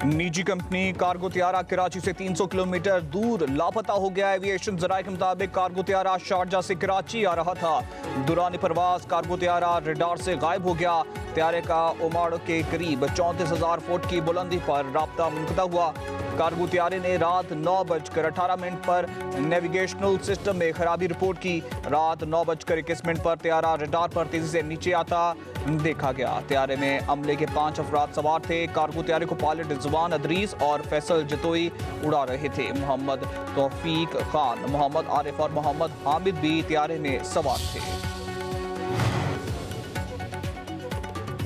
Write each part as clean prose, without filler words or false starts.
निजी company cargo त्यारा Karachi से 300 kilometre दूर लापता हो गया। एविएशन जराये के मुताबिक कार्गो त्यारा शारजा से कराची आ रहा था। दौरान परवाज कार्गो त्यारा रडार से गायब हो गया। त्यारे का ओमाड़ के करीब 34,000 फुट की बुलंदी पर राब्ता मुनक़ता हुआ। कार्गो त्यारे ने रात 9:18 पर नेविगेशनल सिस्टम में खराबी रिपोर्ट की। रात 9:21 पर त्यारा रडार पर तेजी से नीचे आता देखा गया। त्यारे में अमले के 5 अफराद सवार थे। कार्गो त्यारे को पायलट रिजवान अदरीस और फैसल जतोई उड़ा रहे थे। मोहम्मद तौफीक खान, मोहम्मद आरिफ और मोहम्मद हामिद भी त्यारे में सवार थे।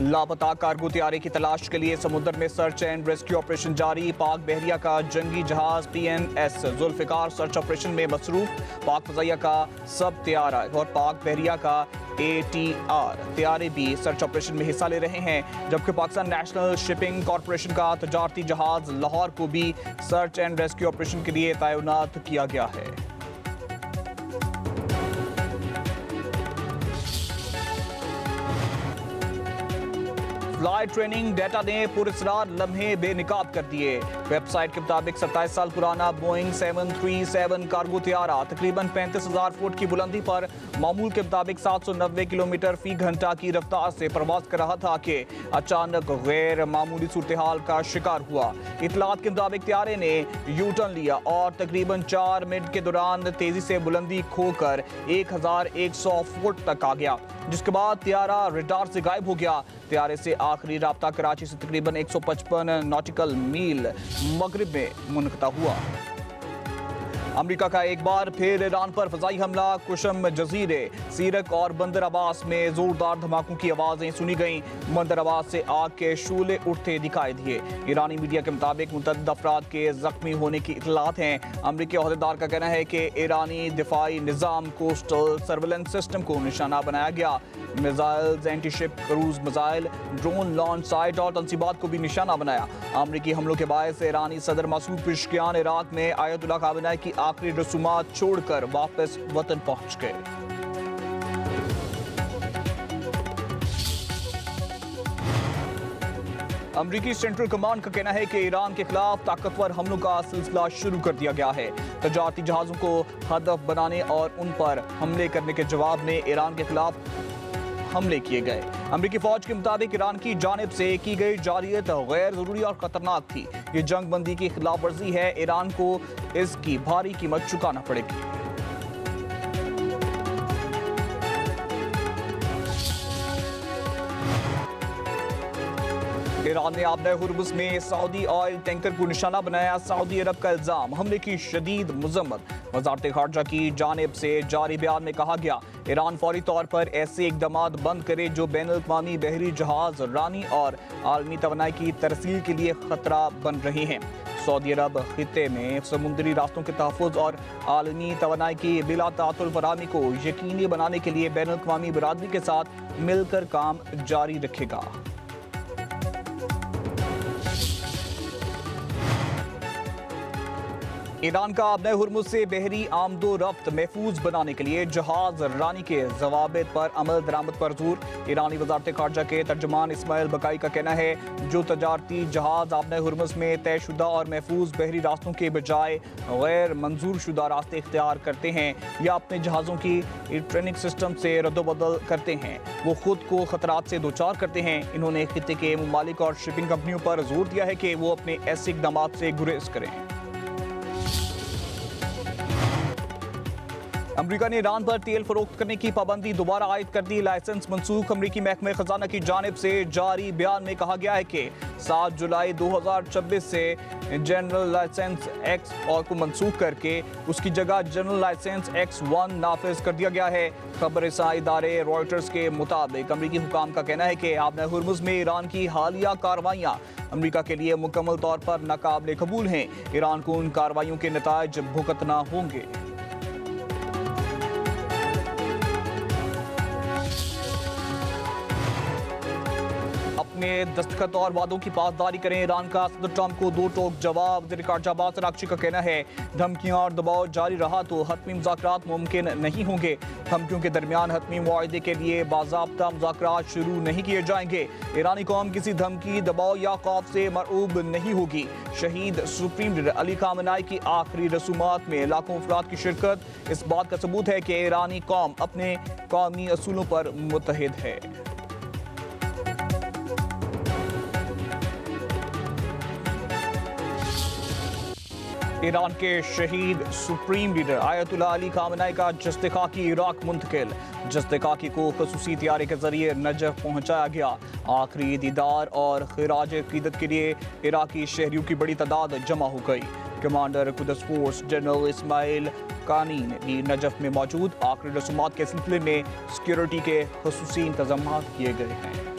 लापता कार्गो त्यारे की तलाश के लिए समुद्र में सर्च एंड रेस्क्यू ऑपरेशन जारी। पाक बहरिया का जंगी जहाज PNS जुल्फिकार सर्च ऑपरेशन में मसरूफ। पाक फजाइया का सब त्यारा और पाक बहरिया का ATR त्यारे भी सर्च ऑपरेशन में हिस्सा ले रहे हैं, जबकि पाकिस्तान नेशनल शिपिंग कॉरपोरेशन का तजारती जहाज लाहौर को भी सर्च एंड रेस्क्यू ऑपरेशन के लिए तैनात किया गया है। फ्लाइट ट्रेनिंग डेटा ने पुरस्कार लम्हे बेनिकाब कर दिए। वेबसाइट के मुताबिक 27 साल पुराना बोइंग 737 कार्गो त्यारा तकरीबन 35,000 फुट की बुलंदी पर मामूल के मुताबिक 790 किलोमीटर फी घंटा की रफ्तार से प्रवास कर रहा था कि अचानक गैर मामूली सूरत हाल का शिकार हुआ। इतलात के मुताबिक त्यारे ने यू टर्न लिया और तकरीबन 4 मिनट के दौरान तेजी से बुलंदी खोकर 1,100 फुट तक आ गया, जिसके बाद त्यारा रडार से गायब हो गया। त्यारे से आखिरी राब्ता कराची से तकरीबन 155 नॉटिकल मील मगरिब में मुनक़ता हुआ। अमेरिका का एक बार फिर ईरान पर फजाई हमला। कुशम जजीरे, सीरक और बंदर अब्बास में जोरदार धमाकों की आवाज़ें सुनी गईं। बंदर अब्बास से आग के शूले उठते दिखाई दिए। ईरानी मीडिया के मुताबिक मुतअद्दिद अफराद के जख्मी होने की इतलात हैं। अमरीकी ओहदेदार का कहना है कि ईरानी दिफाई निज़ाम कोस्टल सर्विलेंस सिस्टम को निशाना बनाया गया। Missiles, anti ship cruise missile, drone launch site और तंसीबात को भी निशाना बनाया। अमरीकी हमलों के बायस ईरानी सदर मसूद पेशकियान इराक में आयतुल्लाह खामेनी की आखिरी रसूमात छोड़कर वापस वतन पहुंच गए। अमरीकी सेंट्रल कमांड का कहना है कि ईरान के खिलाफ ताकतवर हमलों का सिलसिला शुरू कर दिया गया है। तजारती जहाजों को हदफ बनाने और उन पर हमले करने के जवाब में ईरान के खिलाफ हमले किए गए। अमरीकी फौज के मुताबिक ईरान की जानिब से की गई जारियत गैर जरूरी और खतरनाक थी। ये जंग बंदी की खिलाफ वर्जी है। ईरान को इसकी भारी कीमत चुकाना पड़ेगी। ईरान ने आबे हुर्मुज़ में सऊदी ऑयल टैंकर को निशाना बनाया। सऊदी अरब का इल्जाम, हमले की शदीद मजम्मत। वज़ारत ख़ारजा की जानिब से जारी बयान में कहा गया, ईरान फौरी तौर पर ऐसे इक़दामात बंद करे जो बैनुल-अक़वामी बहरी जहाज रानी और आलमी तवानाई की तरसील के लिए खतरा बन रही हैं। सऊदी अरब खित्ते में समुद्री रास्तों के तहफ़्फ़ुज़ और आलमी तवानाई की बिला तातुल फराहमी को यकीनी बनाने के लिए बैनुल-अक़वामी बिरादरी के साथ मिलकर काम जारी रखेगा। ईरान का आबे हुर्मुज़ से बहरी आमदो रफ्त महफूज बनाने के लिए जहाज रानी के जवाबित पर अमल दरामद पर जोर। ईरानी वज़ारत ख़ारजा के तर्जुमान इस्माइल बकाई का कहना है, जो तजारती जहाज आबे हुर्मुज़ में तयशुदा और महफूज बहरी रास्तों के बजाय गैर मंजूर शुदा रास्ते इख्तियार करते हैं या अपने जहाज़ों की ट्रेनिंग सिस्टम से रद्दोबदल करते हैं, वो खुद को खतरात से दोचार करते हैं। इन्होंने खित्ते के ममालिक और शिपिंग कंपनियों पर जोर दिया है कि वो अपने ऐसे इक़दामात से गुरेज करें। अमरीका ने ईरान पर तेल फरोख्त करने की पाबंदी दोबारा आयद कर दी। लाइसेंस मनसूख। अमरीकी महकमे खजाना की जानिब से जारी बयान में कहा गया है कि 7 जुलाई 2026 से जनरल लाइसेंस X और को मनसूख करके उसकी जगह जनरल लाइसेंस X1 नाफिज कर दिया गया है। खबर रसाई इदारे रॉयटर्स के मुताबिक अमरीकी हुकाम का कहना है कि आबे हुर्मुज़ में ईरान की हालिया कार्रवाइयाँ अमरीका के लिए मुकम्मल तौर पर नाकाबिले कबूल हैं। ईरान को उन कार्रवाइयों के नताइज भुगतना होंगे। अपने दस्तखत और वादों की पासदारी करें। ईरान का सदर ट्रंप को दो टोक जवाब। वज़ीर ख़ारजा अब्बास अराग़ची का कहना है धमकियां और दबाव जारी रहा तो हतमी मुज़ाकरात मुमकिन नहीं होंगे। धमकियों के दरमियान हतमी मुआहदे के लिए बाज़ाब्ता मुज़ाकरात शुरू नहीं किए जाएंगे। ईरानी कौम किसी धमकी, दबाव या खौफ से मरऊब नहीं होगी। शहीद सुप्रीम लीडर अली खामेनी की आखिरी रसूमात में लाखों अफराद की शिरकत इस बात का सबूत है कि ईरानी कौम अपने कौमी असूलों पर मुत्तहिद है। ईरान के शहीद supreme leader Ayatollah Ali Khamenei का जस्ते खाकी इराक मुंतकिल। जस्ते खाकी को खसूसी तैयारी के जरिए नजफ पहुंचाया गया। आखिरी दीदार और खिराज अकीदत के लिए इराकी शहरियों की बड़ी तादाद जमा हो गई। कमांडर कुदस फोर्स जनरल इस्माइल कानी भी नजफ में मौजूद। आखिरी रसूमात के सिलसिले में सिक्योरिटी के खसूसी इंतजाम किए गए हैं।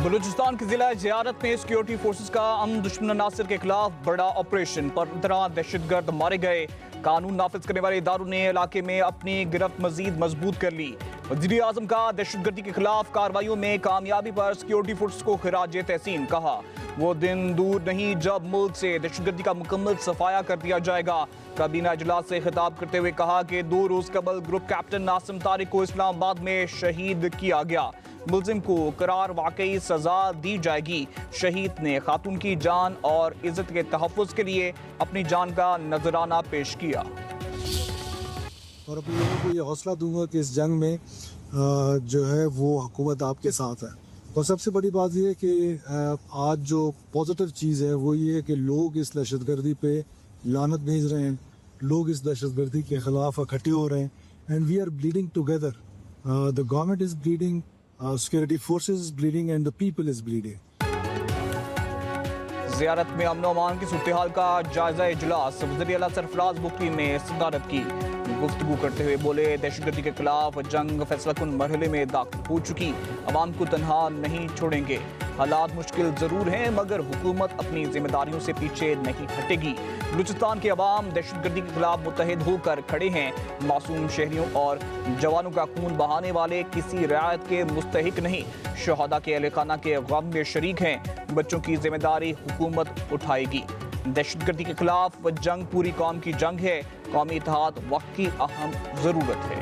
बलूचिस्तान के जिला ज़ियारत में सिक्योरिटी फोर्सेस का अमन दुश्मन अनासर के खिलाफ बड़ा ऑपरेशन। 15 दहशतगर्द मारे गए। कानून नाफिज करने वाले इदारों ने इलाके में अपनी गिरफ्त मजीद मजबूत कर ली। वज़ीर आज़म का दहशतगर्दी के खिलाफ कार्रवाइयों में कामयाबी पर सिक्योरिटी फोर्सेस को खिराज तहसीन। कहा वो दिन दूर नहीं जब मुल्क से दहशतगर्दी का मुकम्मल सफाया कर दिया जाएगा। काबीना इजलास से खिताब करते हुए कहा कि 2 रोज कबल ग्रुप कैप्टन नासिम तारिक को इस्लामाबाद में शहीद किया गया। मुलजिम को करार वाकई सजा दी जाएगी। शहीद ने खातून की जान और इज्जत के तहफ़्फ़ुज़ के लिए अपनी जान का नजराना पेश किया। और अपने लोगों को ये हौसला दूंगा कि इस जंग में जो है वो हुकूमत आपके साथ है। और सबसे बड़ी बात यह है कि आज जो पॉजिटिव चीज़ है वो ये है कि लोग इस दहशतगर्दी पे लानत भेज रहे हैं। लोग इस दहशतगर्दी के खिलाफ इकट्ठे हो रहे हैं and we are bleeding together. The government is bleeding, security forces is bleeding and the people is bleeding. Ziarat में अमन अमान की सूरत हाल का जायजा इजलास। वज़ीर आला सरफराज बुखरी ने सदारत की। गुफ्तगू करते हुए बोले दहशतगर्दी के खिलाफ जंग फैसलाकुन मरहले में दाखिल हो चुकी। अवाम को तनहा नहीं छोड़ेंगे। हालात मुश्किल ज़रूर हैं मगर हुकूमत अपनी जिम्मेदारियों से पीछे नहीं हटेगी। बलूचिस्तान के अवाम दहशतगर्दी के खिलाफ मुत्तहिद होकर खड़े हैं। मासूम शहरियों और जवानों का खून बहाने वाले किसी रियायत के मुस्तहिक नहीं। शहादा के अहले खाना के गम में शरीक हैं। बच्चों की जिम्मेदारी हुकूमत उठाएगी। दहशतगर्दी के खिलाफ जंग पूरी कौम की जंग है। कौमी इत्तेहाद वक्त की अहम ज़रूरत है।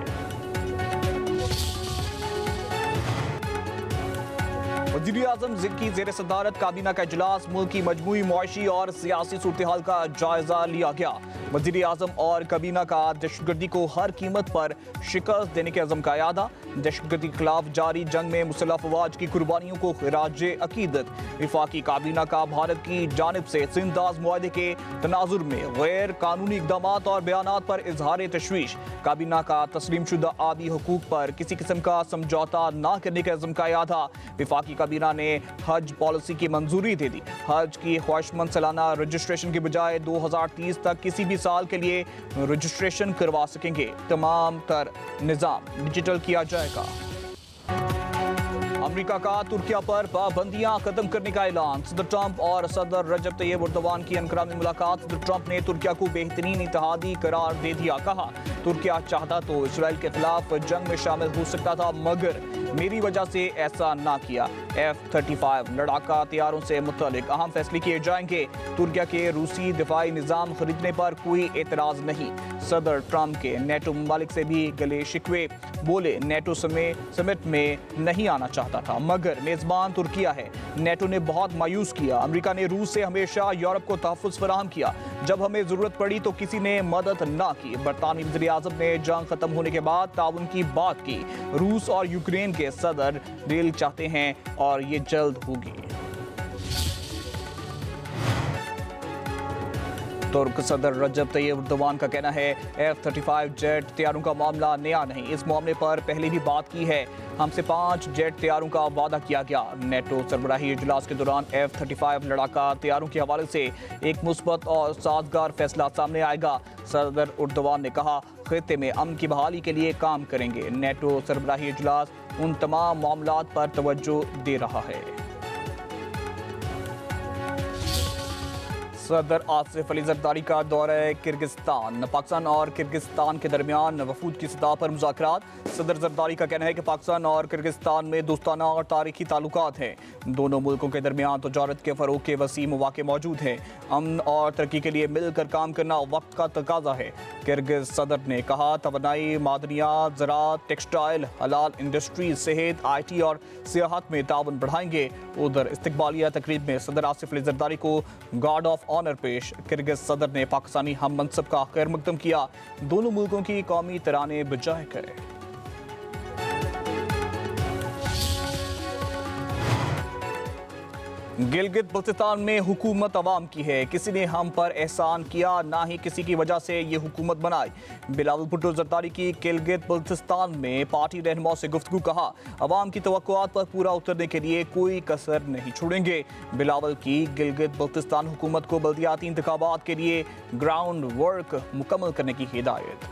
वज़ीर आज़म की ज़ेर सदारत काबीना का इजलास। मुल्क की मजमूई मुआशी और सियासी सूरत हाल का जायजा लिया गया। वज़ीर आज़म और काबीना का दहशतगर्दी को हर कीमत पर शिकस्त देने के अज़म का यादा। दहशतगर्दी के खिलाफ जारी जंग में मुसल्लह अफवाज की कुर्बानियों को खिराज अकीदत। वफाकी काबीना का भारत की जानिब से सिंदाज मुआहदे के तनाजुर में गैर कानूनी इकदाम और बयानात पर इजहार तशवीश। काबीना का तस्लीम शुदा आबी हुकूक पर किसी किस्म का समझौता न करने के अज़म का यादा। वफाकी काबीना ने हज पॉलिसी की मंजूरी दे दी। हज की ख्वाहिशमंद सालाना रजिस्ट्रेशन के बजाय 2030 तक किसी भी साल के लिए रजिस्ट्रेशन करवा सकेंगे। तमाम तर निज़ाम डिजिटल किया जाएगा। अमेरिका का तुर्किया पर पाबंदियां खत्म करने का ऐलान। सदर ट्रंप और सदर रजब तैयब एर्दोगान की अनकरा में मुलाकात। सदर ट्रंप ने तुर्किया को बेहतरीन इत्तेहादी करार दे दिया। कहा तुर्किया चाहता तो इसराइल के खिलाफ जंग में शामिल हो सकता था मगर मेरी वजह से ऐसा ना किया। F-35 लड़ाका तैयारों से मुतालिक अहम फैसले किए जाएंगे। तुर्किया के रूसी दिफाई निज़ाम खरीदने पर कोई एतराज़ नहीं। सदर ट्रंप के नेटो ममालिक से भी गले शिकवे। बोले नेटो समिट में नहीं आना चाहता था मगर मेज़बान तुर्किया है। नेटो ने बहुत मायूस किया। अमेरिका ने रूस से हमेशा यूरोप को तहफ़्फ़ुज़ फराहम किया। जब हमें ज़रूरत पड़ी तो किसी ने मदद ना की। बरतानवी वज़ीर आज़म ने जंग खत्म होने के बाद ताउन की बात की। रूस और यूक्रेन के सदर डील चाहते हैं और ये जल्द होगी। तुर्क सदर रजब तैयब एर्दोगान का कहना है F-35 जेट तैयारों का मामला नया नहीं। इस मामले पर पहले भी बात की है। हमसे 5 जेट तैयारों का वादा किया गया। नेटो सरबराही इजलास के दौरान F-35 लड़ाका तैयारों के हवाले से एक मुस्बत और साजगार फैसला सामने आएगा। सदर एर्दोगान ने कहा खित्ते में अमन की बहाली के लिए काम करेंगे। नेटो सरबराही इजलास उन तमाम मामलात पर तवज्जो दे रहा है। सदर आसिफ अली जरदारी का दौरा किर्गिस्तान। पाकिस्तान और किर्गिस्तान के दरमियान वफूद की सतह पर मुज़ाकरात। सदर जरदारी का कहना है कि पाकिस्तान और किर्गिस्तान में दोस्ताना और तारीखी ताल्लुकात हैं। दोनों मुल्कों के दरमियान तजारत के फ़रोग़ के वसी मौक़े मौजूद हैं। अमन और तरक्की के लिए मिलकर काम करना वक्त का तकाजा है। किर्गिज सदर ने कहा, तवानाई, मादनियात, ज़राअत, टेक्सटाइल, हलाल इंडस्ट्री, सेहत, IT और सियाहत में ताउन बढ़ाएंगे। उधर इस्तकबालिया तकरीब में सदर आसिफ अली जरदारी को गार्ड ऑफ ऑनर पेश। किर्गिज सदर ने पाकिस्तानी हम मनसब का खैर मकदम किया। दोनों मुल्कों की कौमी तराने बजाय करें। गिलगित बल्तिस्तान में हुकूमत अवाम की है। किसी ने हम पर एहसान किया, ना ही किसी की वजह से ये हुकूमत बनाई। बिलावल भुट्टो जरदारी की गिलगित बल्तिस्तान में पार्टी रहनुमाओं से गुफ्तगू। कहा, अवाम की तवक्कुआत पर पूरा उतरने के लिए कोई कसर नहीं छोड़ेंगे। बिलावल की गिलगित बल्तिस्तान हुकूमत को बल्दियाती इंतखाबात के लिए ग्राउंड वर्क मुकम्मल करने की हिदायत।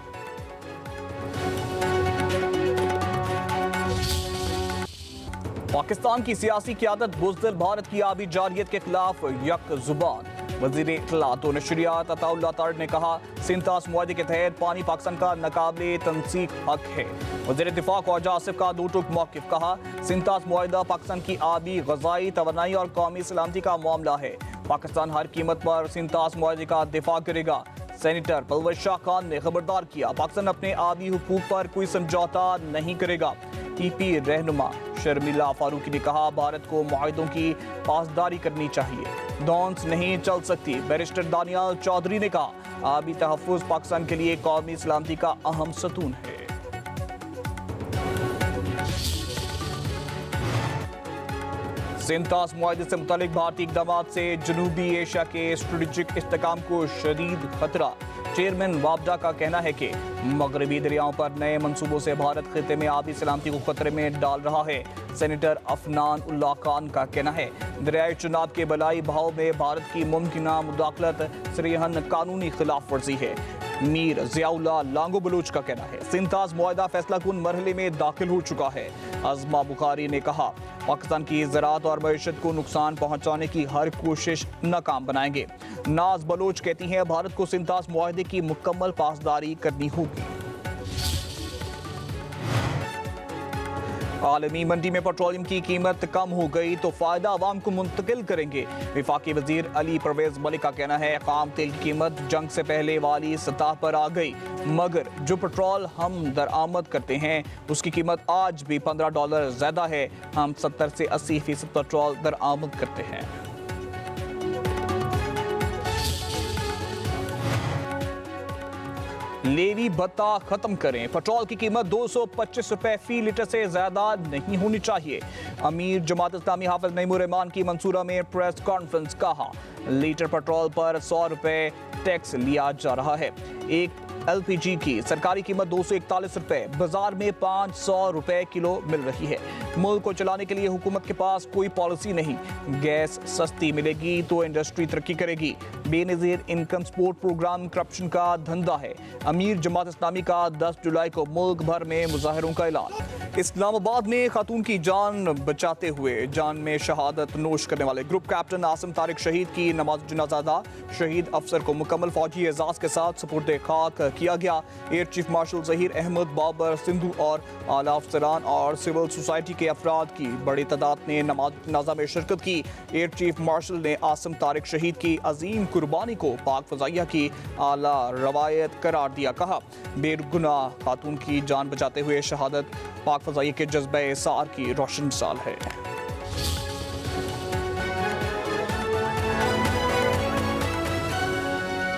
पाकिस्तान की सियासी क़यादत बुज़दिल भारत की आबी जारियत के खिलाफ यक जुबान। वज़ीर इत्तलात और नशरियात अताउल्लाह तार ने कहा, सिंतास मुआहदे के तहत पानी पाकिस्तान का नाकाबिले तनसीख हक है। वज़ीर दिफा ख्वाजा आसिफ का दो टुक मौक़िफ़। कहा, सिंतास मुआहदा पाकिस्तान की आबी, ग़ज़ाई, तवानाई और कौमी सलामती का मामला है। पाकिस्तान हर कीमत पर सिंतास मुआहदे का दिफा करेगा। सेनेटर परवेज़ शाह खान ने खबरदार किया, पाकिस्तान अपने आबी हुकूक पर कोई समझौता नहीं करेगा। TP रहनुमा शर्मिला फारूकी ने कहा, भारत को मुआहदों की पासदारी करनी चाहिए, दौंस नहीं चल सकती। बैरिस्टर दानियाल चौधरी ने कहा, आबी तहफ़्फ़ुज़ पाकिस्तान के लिए कौमी सलामती का अहम सतून है। सिंतास मुआहदे से मुतालिक भारतीय इक़दामात से जनूबी एशिया के स्ट्रेटेजिक इस्तेहकाम को शदीद खतरा। चेयरमैन वापडा का कहना है कि मगरबी दरियाओं पर नए मंसूबों से भारत खिते में आबी सलामती को खतरे में डाल रहा है। सेनेटर अफनान उल्लाह खान का कहना है, दरियाई चुनाव के बलाई बहाव में भारत की मुमकिना मुदाखलत सरीहन कानूनी खिलाफ वर्जी है। मीर ज़ियाउल्लाह लांगो बलूच का कहना है, सिंतास मुआहदा फैसला कुन मरहले में दाखिल हो चुका है। अज़मा बुखारी ने कहा, पाकिस्तान की ज़राअत और मईशत को नुकसान पहुंचाने की हर कोशिश नाकाम बनाएंगे। नाज बलोच कहती हैं, भारत को सिंतास मुआहदे की मुकम्मल पासदारी करनी होगी। आलमी मंडी में पेट्रोलियम की कीमत कम हो गई तो फायदा आवाम को मुंतकिल करेंगे। वफाकी वजीर अली परवेज मलिक का कहना है, खाम तेल की कीमत जंग से पहले वाली सतह पर आ गई, मगर जो पेट्रोल हम दरामद करते हैं उसकी कीमत आज भी $15 ज्यादा है। हम 70 से 80% पेट्रोल दरामद करते हैं। लेवी भत्ता खत्म करें, पेट्रोल की कीमत 225 रुपए फी लीटर से ज्यादा नहीं होनी चाहिए। अमीर जमात इस्लामी हाफिज नईमुर रहमान की मंसूरा में प्रेस कॉन्फ्रेंस। कहा, लीटर पेट्रोल पर 100 रुपए टैक्स लिया जा रहा है। एक LPG की सरकारी कीमत 241 रुपए, बाजार में 500 रुपए किलो मिल रही है। मुल्क को चलाने के लिए हुकूमत के पास कोई पॉलिसी नहीं। गैस सस्ती मिलेगी तो इंडस्ट्री तरक्की करेगी। Benazir income support programme corruption का धंधा है। अमीर जमात इस्लामी का 10 जुलाई को मुल्क भर में मुजाहरों का ऐलान। इस्लामाबाद में खातून की जान बचाते हुए जान में शहादत नोश करने वाले ग्रुप कैप्टन आसिम तारिक शहीद की नमाज जनाजा अदा। शहीद अफसर को मुकम्मल फौजी एजाज के साथ सुपुर्द खाक किया गया। Air chief marshal Zaheer Ahmed, Babar Sidhu और आला अफसरान और सिविल सोसाइटी के अफराद की बड़ी तादाद ने नमाज जनाजा में शिरकत की। एयर चीफ मार्शल ने आसिम तारिक शहीद की अजीम कुर्बानी को पाक फजाइया की आला रवायत करार दिया। कहा, बेगुनाह खातून की जान बचाते हुए शहादत पाक फजाइया के जज्बे सार की रोशन मिसाल है।